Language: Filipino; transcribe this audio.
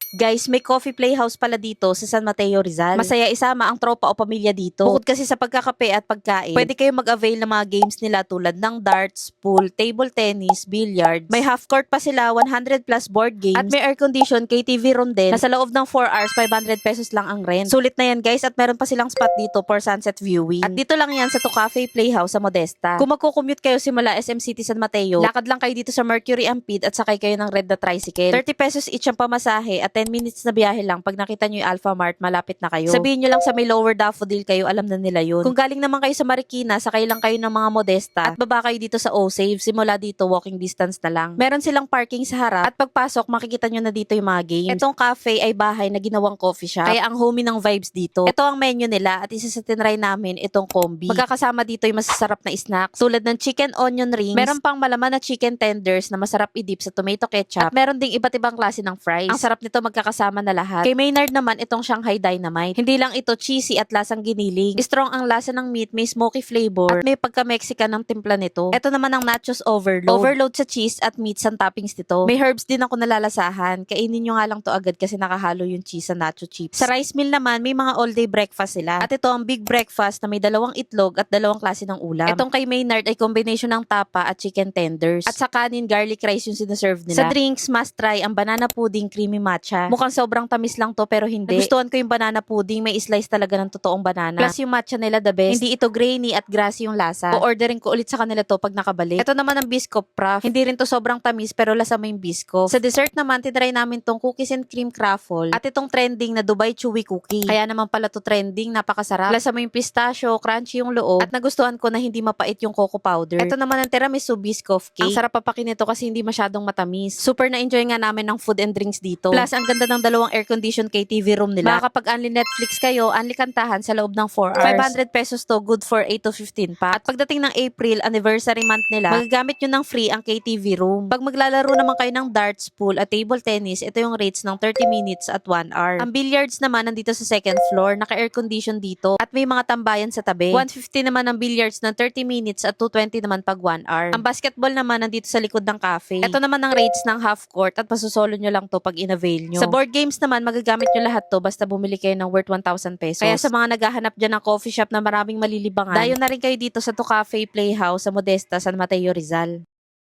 Guys, may coffee playhouse pala dito sa San Mateo, Rizal. Masaya isama ang tropa o pamilya dito. Bukod kasi sa pagkakape at pagkain, pwede kayo mag-avail ng mga games nila tulad ng darts, pool, table tennis, billiards. May half court pa sila, 100 plus board games. At may air condition KTV room din. Nasa loob ng 4 hours, 500 pesos lang ang rent. Sulit na yan guys, at meron pa silang spot dito for sunset viewing. At dito lang yan sa Tucafe Playhouse sa Modesta. Kung magko-commute kayo simula SM City San Mateo, lakad lang kayo dito sa Mercury Ampid at sakay kayo ng Red na tricycle. 30 pesos each ang pamasahe at 10 minutes na biyahe lang. Pag nakita nyo yung Alpha Mart, malapit na kayo. Sabihin nyo lang sa may Lower Daffodil kayo, alam na nila yun. Kung galing naman kayo sa Marikina, sakay lang kayo ng mga Modesta at baba kayo dito sa O-Save. Simula dito, walking distance na lang. Meron silang parking sa harap at pagpasok, makikita nyo na dito yung mga games. Itong cafe ay bahay na ginawang coffee shop, kaya ang homey ng vibes dito. Ito ang menu nila at isa sa tinry namin itong combi. Magkakasama dito yung masasarap na snacks tulad ng chicken onion rings. Meron pang malaman na chicken tenders na masarap i-dip sa tomato ketchup at meron ding iba't ibang klase ng fries. Ang sarap nito magkakasama na lahat. Kay Maynard naman itong Shanghai Dynamite. Hindi lang ito cheesy at lasang giniling. Strong ang lasa ng meat, may smoky flavor at may pagka-Mexican ng timpla nito. Ito naman ang nachos overload. Overload sa cheese at meats ang toppings nito. May herbs din ako nalalasahan. Kainin nyo nga lang to agad kasi nakahalo yung cheese sa nacho chips. Sa rice meal naman, may mga all-day breakfast sila. At ito ang big breakfast na may 2 itlog at 2 klase ng ulam. Itong kay Maynard ay combination ng tapa at chicken tenders. At sa kanin, garlic rice yung sineserve nila. Sa drinks, must try ang banana pudding creamy matcha. Mukhang sobrang tamis lang to pero hindi. Nagustuhan ko yung banana pudding, may slice talaga ng totoong banana. Plus yung matcha nila the best. Hindi ito grainy at grassy yung lasa. O-ordering ko ulit sa kanila to pag nakabalik. Ito naman ang bisco prof. Hindi rin to sobrang tamis pero lasa mo yung bisco. Sa dessert naman, tinry namin tong cookies and cream croffle at itong trending na Dubai Chewy Cookie. Kaya naman pala to trending, napakasarap. Lasa mo yung pistachio, crunchy yung loob at nagustuhan ko na hindi mapait yung cocoa powder. Ito naman ang tiramisu biscoff cake. Ang sarap papakin nito kasi hindi masyadong matamis. Super na-enjoy nga namin ng food and drinks dito. Plus, ang ganda ng 2 air-conditioned KTV room nila. Makakapag-unli Netflix kayo, unli kantahan sa loob ng 4 hours. 500 pesos to, good for 8 to 15 pa. At pagdating ng April, anniversary month nila, magagamit nyo ng free ang KTV room. Pag maglalaro naman kayo ng darts, pool, at table tennis, ito yung rates ng 30 minutes at 1 hour. Ang billiards naman nandito sa second floor, naka-air-condition dito, at may mga tambayan sa tabi. 150 naman ang billiards ng 30 minutes at 220 naman pag 1 hour. Ang basketball naman nandito sa likod ng cafe. Ito naman ang rates ng half court at pasusolo nyo lang to pag in-avail nyo. Sa board games naman, magagamit nyo lahat to basta bumili kayo ng worth 1,000 pesos. Kaya sa mga naghahanap dyan ng coffee shop na maraming malilibangan, dayo na rin kayo dito sa Tucafe Playhouse sa Modesta, San Mateo, Rizal.